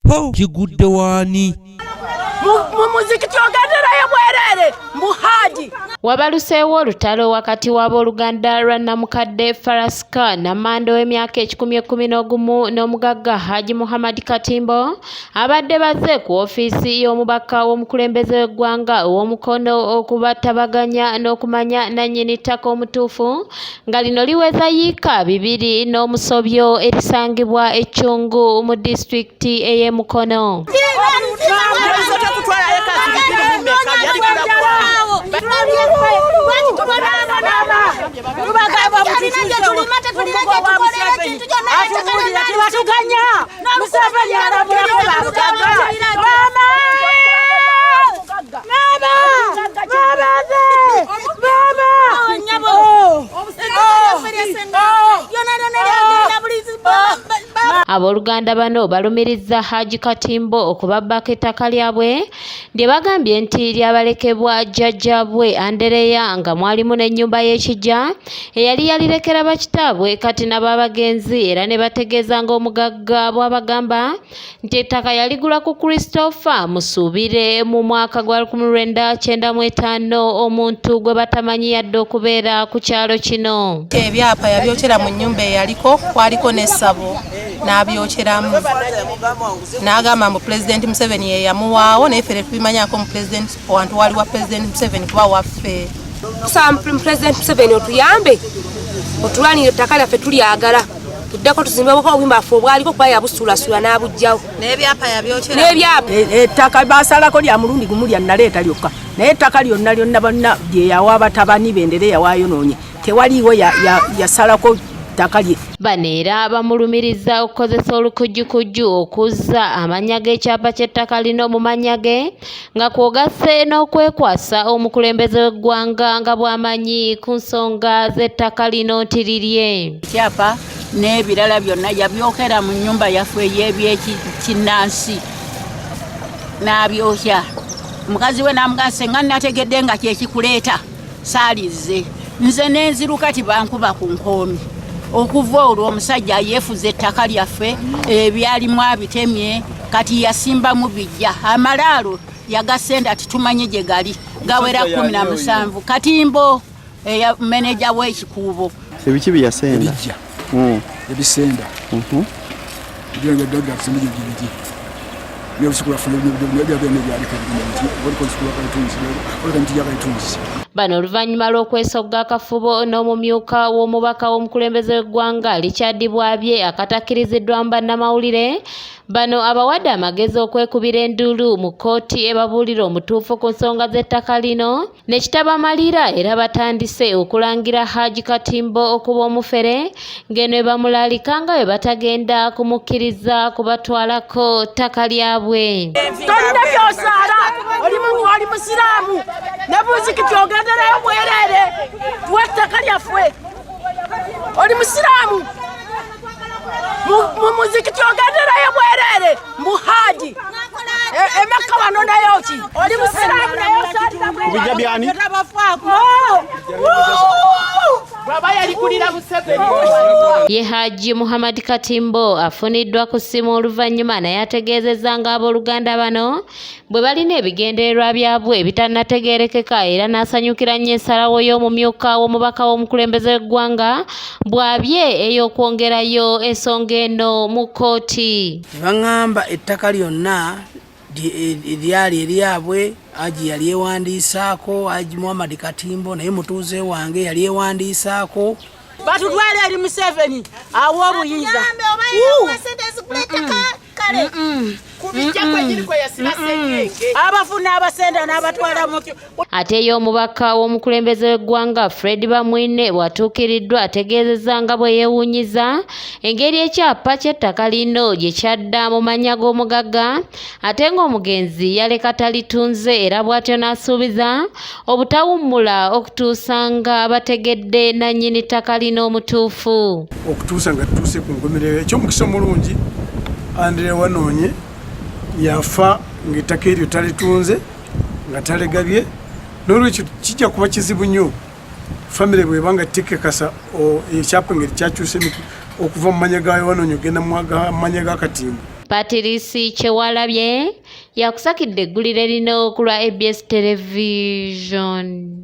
po kigudde wani muzikiti ogenderayo bwerere mbuhaji. Wabaluseewo olutalo wakati w'abooluganda lwa Namukadde Faraska Namando w'emyaka 11 n'omugagga Haji Muhammad Katimbo abadde bazze ku ofiisi y'omubaka w'omukulembeze w'eggwanga ow'omukono okubatabaganya n'okumanya nannyini ttaka omutuufu nga lino liweza yiika 2 n'omusobyo erisangibwa e Chungu mu disitulikiti ey'e Mukono. Abooluganda bano balumiriza Haji Katimbo okubabbako ettaka lyabwe lye bagambye nti lyabalekebwa jjajjabwe Andereya nga mwalimu n'ennyumba y'ekijja eyali yalirekera bakitaabwe kati n'ababagenzi era ne bategeeza ng'omugagga bw'abagamba nti ettaka yaligula ku Christopher Musuubire mu mwaka gwa 1995 omuntu gwe batamanyi yadde okubeera ku kyalo kino. Ebyapa yabyokera mu nnyumba eyaliko kwaliko n'essabo n'abyokeramu n'agamba mu President Museveni ye yamuwaawo naye ffe tubimanyako mu President wantu wali wa President Museveni kuba waffe. Tusaba President Museveni otuyambe otulwanire ettaka lyaffe tulyagala tuddeko tuzimbeko obuyimba ffe obwaliko kuba yabusuulasula n'abugjawo n'ebyapa yabyokera n'ebyapa ettaka basalako lya mulundi gumu lya naleeta lyokka naye ettaka lyonna bonna lye yawa abatabani bendere yawaayonoonye tewaliiwo yasalako ttaka lye. Bano era bamulumiriza okukozesa olukujjukujju okuzza amannya g'ekyapa ky'ettaka lino mu mannya ge nga kwogase n'okwekwasa omukulembeze w'eggwanga nga bw'amanyi ku nsonga z'ettaka lino nti lirye. Ekyapa n'ebirala byonna yabyokera mu nnyumba yaffe ey'ebyekinnansi n'abyokya. Mukazi we n'amugase nga nategedde nga kyekikuleeta saalize nze n'enziruka tibankuba ku nkoomi. Okuva olwo omusajja yeefuza ettaka lyaffe ebyalimu abitemye kati yasimbamu bijja amalaalo yagasenda titumanye gye gali gawera 17 Katimbo meneja w'ekikuubo ebiki byasenda ebisenda Bano oluvannyuma lw'okwesogga akafubo n'omumyuka w'omubaka w'omukulembeze w'eggwanga Richard Bwabye akatakkiriziddwa mu bannamawulire bano abawadde amagezi okwekubira enduulu mu kkooti ebabuulira omutuufu ku nsonga z'ettaka lino ne kitabamalira era batandise okulangira Haji Katimbo okuba omufere ng'eno bamulaalika nga bwe batagenda kumukkiriza kubatwalako ttaka lyabwe. Tolina by'osaala oli musiraamu ne muzikiti ogenderayo bwerere tuwe ettaka lyaffe oli musiraamu mu muzikiti ogenderayo bwerere mbuhaji emeka wano nayo ki oli musiraamu naye osaalira kubijja byani ye Haji Muhammad Katimbo afuniddwa ku ssimu oluvannyuma naye ategeezezza ng'abooluganda bano bwe balina ebigendererwa byabwe ebitannategeerekeka era n'asanyukira nnyo ensalawo y'omumyuka w'omubaka w'omukulembeze w'eggwanga Bwabye ey'okwongerayo ensonga eno mu kkooti. Baŋŋamba ettaka lyonna eryali eryabwe Haji yali ewandiisaako Haji Muhammad Katimbo naye mutuuze wange yali ewandiisaako batutwale eri Museveni awo obuyinza abafuna abasenda n'abatwala mu ate y'omubaka w'omukulembeze w'eggwanga Fred Bamwine bw'atuukiriddwa ategeezezza nga bwe yeewuunyiza engeri ekyapa ky'ettaka lino gye kyadda mu mannya g'omugagga ate ng'omugenzi yaleka talitunze era bw'atyo n'asuubiza obutawummula okutuusa nga bategedde nannyini ttaka lino omutuufu. Okutuusa nga tutuuse ku nkomerero eky'omukisa omulungi Andrea wanoonye yafa ng'ettaka eryo talitunze nga talegabye n'olwekyo kijja kuba kizibu nnyo famire bw'ebanga tekekasa ekyapa ngeri kyakyuse okuva mu manya gayo wanoonye ogenda mu manya ga Katimbo. Patirisi Kyewalabye yakusakidde eggulire lino ku lwa ABS Television.